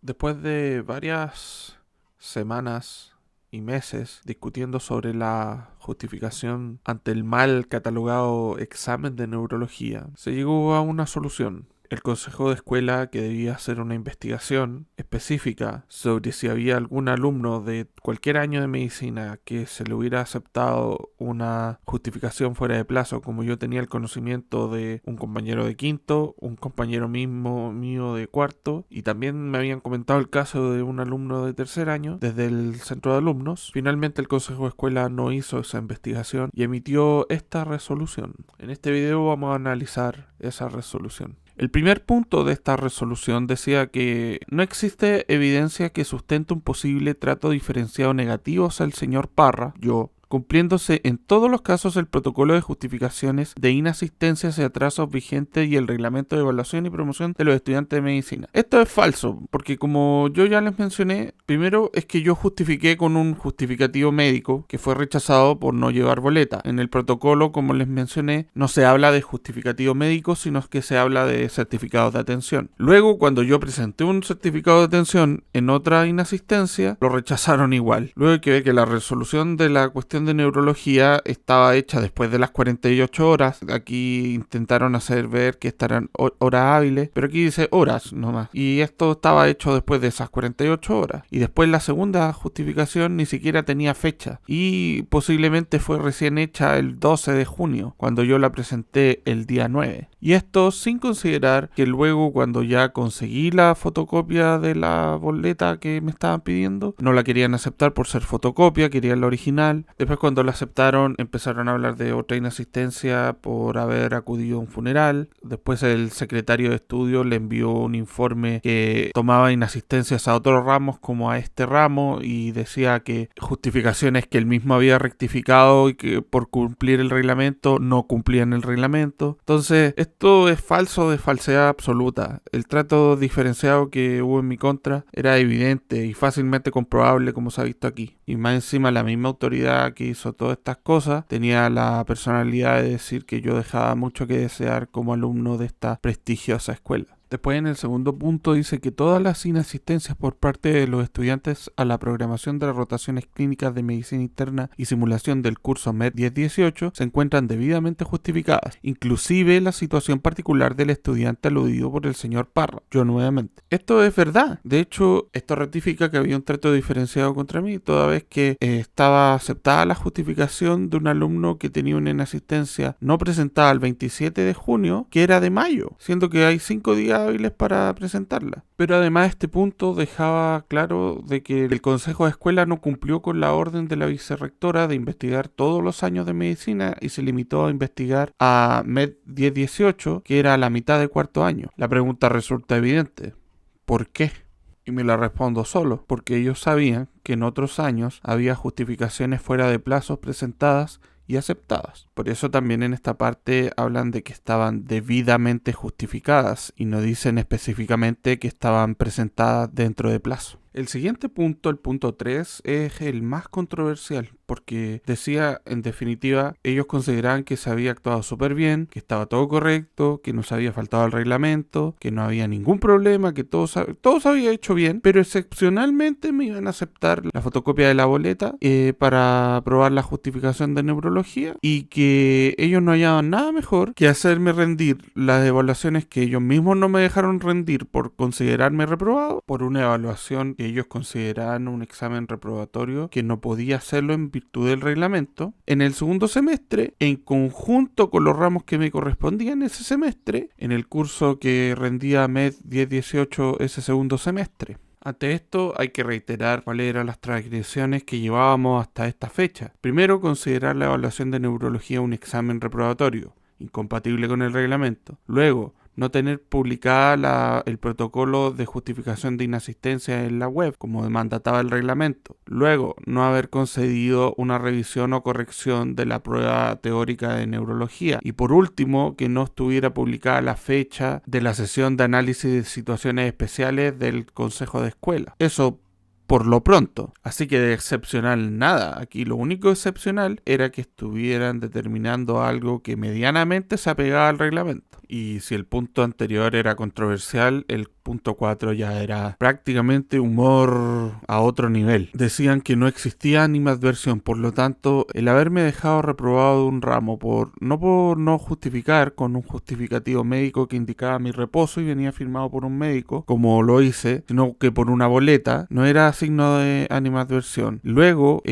Después de varias semanas y meses discutiendo sobre la justificación ante el mal catalogado examen de neurología, se llegó a una solución. El consejo de escuela, que debía hacer una investigación específica sobre si había algún alumno de cualquier año de medicina que se le hubiera aceptado una justificación fuera de plazo, como yo tenía el conocimiento de un compañero de quinto, un compañero mismo mío de cuarto, y también me habían comentado el caso de un alumno de tercer año desde el centro de alumnos. Finalmente el consejo de escuela no hizo esa investigación y emitió esta resolución. En este video vamos a analizar esa resolución. El primer punto de esta resolución decía que no existe evidencia que sustente un posible trato diferenciado negativo hacia el señor Parra, yo, cumpliéndose en todos los casos el protocolo de justificaciones de inasistencias y atrasos vigentes y el reglamento de evaluación y promoción de los estudiantes de medicina. Esto es falso, porque como yo ya les mencioné, primero es que yo justifiqué con un justificativo médico que fue rechazado por no llevar boleta. En el protocolo, como les mencioné, no se habla de justificativo médico, sino que se habla de certificados de atención. Luego, cuando yo presenté un certificado de atención en otra inasistencia, lo rechazaron igual. Luego hay que ver que la resolución de la cuestión de neurología estaba hecha después de las 48 horas. Aquí intentaron hacer ver que estarán horas hábiles, pero aquí dice horas nomás. Y esto estaba hecho después de esas 48 horas. Y después la segunda justificación ni siquiera tenía fecha. Y posiblemente fue recién hecha el 12 de junio, cuando yo la presenté el día 9. Y esto sin considerar que luego, cuando ya conseguí la fotocopia de la boleta que me estaban pidiendo, no la querían aceptar por ser fotocopia, querían la original. Después, cuando la aceptaron, empezaron a hablar de otra inasistencia por haber acudido a un funeral. Después el secretario de estudio le envió un informe que tomaba inasistencias a otros ramos como a este ramo y decía que justificaciones que él mismo había rectificado y que por cumplir el reglamento no cumplían el reglamento. Entonces, esto es falso, de falsedad absoluta. El trato diferenciado que hubo en mi contra era evidente y fácilmente comprobable, como se ha visto aquí. Y más encima, la misma autoridad que hizo todas estas cosas tenía la personalidad de decir que yo dejaba mucho que desear como alumno de esta prestigiosa escuela. Después, en el segundo punto, dice que todas las inasistencias por parte de los estudiantes a la programación de las rotaciones clínicas de medicina interna y simulación del curso MED 1018 se encuentran debidamente justificadas, inclusive la situación particular del estudiante aludido por el señor Parra. Yo nuevamente. Esto es verdad. De hecho, esto ratifica que había un trato diferenciado contra mí, toda vez que estaba aceptada la justificación de un alumno que tenía una inasistencia no presentada el 27 de junio, que era de mayo, siendo que hay 5 días hábiles para presentarla. Pero además este punto dejaba claro de que el consejo de escuela no cumplió con la orden de la vicerrectora de investigar todos los años de medicina y se limitó a investigar a MED 1018, que era la mitad de cuarto año. La pregunta resulta evidente. ¿Por qué? Y me la respondo solo, porque ellos sabían que en otros años había justificaciones fuera de plazos presentadas y aceptadas. Por eso también en esta parte hablan de que estaban debidamente justificadas y no dicen específicamente que estaban presentadas dentro de plazo. El siguiente punto, el punto 3, es el más controversial, porque decía, en definitiva, ellos consideraban que se había actuado súper bien, que estaba todo correcto, que no se había faltado al reglamento, que no había ningún problema, que todo se había hecho bien, pero excepcionalmente me iban a aceptar la fotocopia de la boleta para probar la justificación de neurología y que ellos no hallaban nada mejor que hacerme rendir las evaluaciones que ellos mismos no me dejaron rendir por considerarme reprobado, por una evaluación que ellos consideraban un examen reprobatorio que no podía hacerlo en virtud del reglamento, en el segundo semestre, en conjunto con los ramos que me correspondían ese semestre, en el curso que rendía MED 1018 ese segundo semestre. Ante esto hay que reiterar cuáles eran las transgresiones que llevábamos hasta esta fecha. Primero, considerar la evaluación de neurología un examen reprobatorio, incompatible con el reglamento. Luego, no tener publicada el protocolo de justificación de inasistencia en la web, como mandataba el reglamento. Luego, no haber concedido una revisión o corrección de la prueba teórica de neurología. Y por último, que no estuviera publicada la fecha de la sesión de análisis de situaciones especiales del consejo de escuela. Eso por lo pronto. Así que de excepcional nada. Aquí lo único excepcional era que estuvieran determinando algo que medianamente se apegaba al reglamento. Y si el punto anterior era controversial, el punto 4 ya era prácticamente humor a otro nivel. Decían que no existía animadversión, por lo tanto, el haberme dejado reprobado de un ramo por no justificar con un justificativo médico que indicaba mi reposo y venía firmado por un médico, como lo hice, sino que por una boleta, no era signo de animadversión. Luego,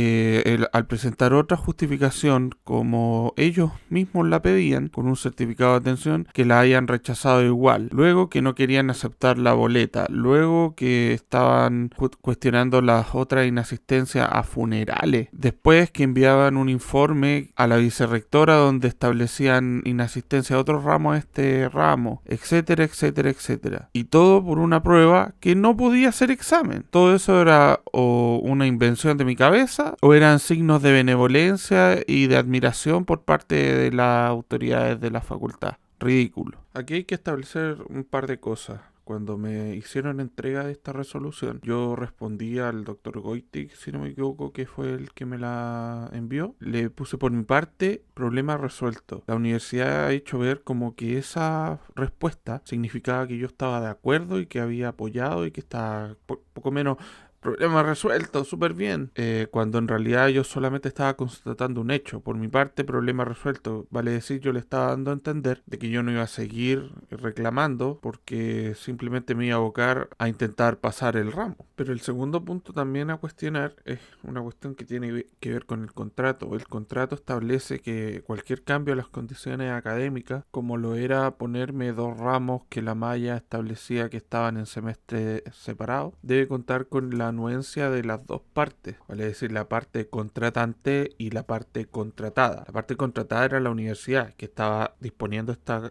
al presentar otra justificación, como ellos mismos la pedían, con un certificado de atención, que la hayan rechazado igual. Luego que no querían aceptar la boleta. Luego que estaban cuestionando las otras inasistencias a funerales. Después que enviaban un informe a la vicerrectora donde establecían inasistencia a otros ramos a este ramo, etcétera, etcétera, etcétera. Y todo por una prueba que no podía hacer examen. Todo eso era o una invención de mi cabeza o eran signos de benevolencia y de admiración por parte de las autoridades de la facultad. Ridículo. Aquí hay que establecer un par de cosas. Cuando me hicieron entrega de esta resolución, yo respondí al doctor Goitik, si no me equivoco, que fue el que me la envió. Le puse por mi parte, problema resuelto. La universidad ha hecho ver como que esa respuesta significaba que yo estaba de acuerdo y que había apoyado y que estaba poco menos... Problema resuelto, súper bien. Cuando en realidad yo solamente estaba constatando un hecho. Por mi parte, problema resuelto. Vale decir, yo le estaba dando a entender de que yo no iba a seguir reclamando porque simplemente me iba a abocar a intentar pasar el ramo. Pero el segundo punto también a cuestionar es una cuestión que tiene que ver con el contrato. El contrato establece que cualquier cambio a las condiciones académicas, como lo era ponerme 2 ramos que la malla establecía que estaban en semestre separado, debe contar con la anuencia de las dos partes, vale decir, la parte contratante y la parte contratada. La parte contratada era la universidad que estaba disponiendo esta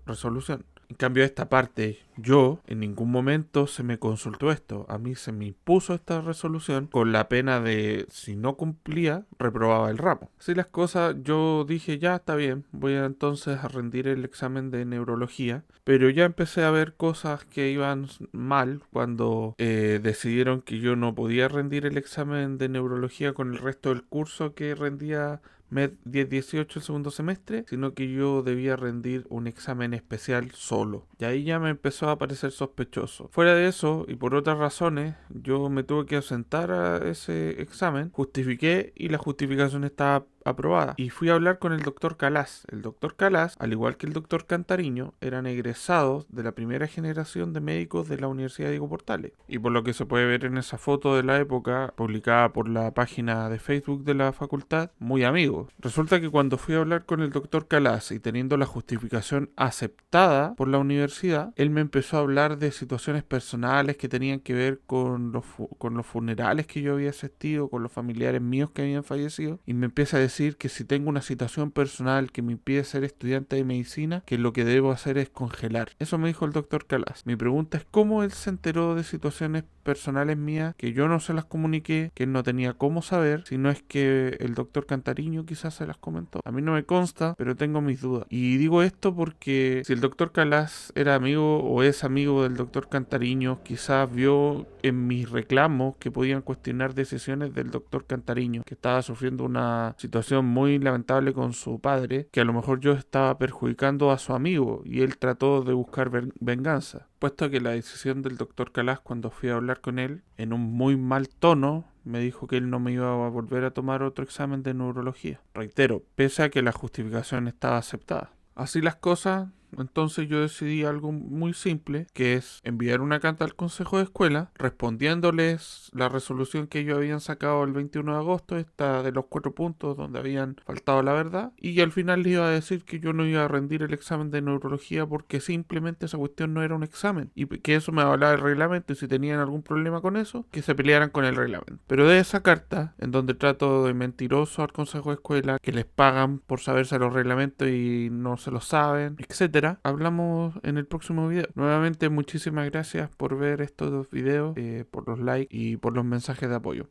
resolución. En cambio, esta parte, yo en ningún momento se me consultó esto. A mí se me impuso esta resolución con la pena de, si no cumplía, reprobaba el ramo. Así las cosas, yo dije, ya está bien, voy a entonces a rendir el examen de neurología. Pero ya empecé a ver cosas que iban mal cuando decidieron que yo no podía rendir el examen de neurología con el resto del curso que rendía MED 10-18 el segundo semestre, sino que yo debía rendir un examen especial solo. Y ahí ya me empezó a parecer sospechoso. Fuera de eso, y por otras razones, yo me tuve que ausentar a ese examen, justifiqué y la justificación estaba aprobada. Y fui a hablar con el doctor Calas. El doctor Calas, al igual que el doctor Cantariño, eran egresados de la primera generación de médicos de la Universidad Diego Portales. Y por lo que se puede ver en esa foto de la época, publicada por la página de Facebook de la facultad, muy amigos. Resulta que cuando fui a hablar con el doctor Calas y teniendo la justificación aceptada por la universidad, él me empezó a hablar de situaciones personales que tenían que ver con los funerales que yo había asistido, con los familiares míos que habían fallecido, y me empieza a decir que si tengo una situación personal que me impide ser estudiante de medicina, que lo que debo hacer es congelar. Eso me dijo el doctor Calas. Mi pregunta es cómo él se enteró de situaciones personales mías que yo no se las comuniqué, que él no tenía cómo saber, si no es que el doctor Cantariño quizás se las comentó. A mí no me consta, pero tengo mis dudas. Y digo esto porque si el doctor Calas era amigo o es amigo del doctor Cantariño, quizás vio en mis reclamos que podían cuestionar decisiones del doctor Cantariño, que estaba sufriendo una situación muy lamentable con su padre, que a lo mejor yo estaba perjudicando a su amigo y él trató de buscar venganza. Puesto que la decisión del doctor Calas cuando fui a hablar con él, en un muy mal tono, me dijo que él no me iba a volver a tomar otro examen de neurología. Reitero, pese a que la justificación estaba aceptada. Así las cosas, entonces yo decidí algo muy simple, que es enviar una carta al consejo de escuela respondiéndoles la resolución que ellos habían sacado el 21 de agosto, esta de los 4 puntos donde habían faltado la verdad, y al final les iba a decir que yo no iba a rendir el examen de neurología porque simplemente esa cuestión no era un examen y que eso me hablaba del reglamento y si tenían algún problema con eso, que se pelearan con el reglamento. Pero de esa carta, en donde trato de mentiroso al consejo de escuela, que les pagan por saberse los reglamentos y no se los saben, etcétera, hablamos en el próximo video. Nuevamente muchísimas gracias por ver estos videos, por los likes y por los mensajes de apoyo.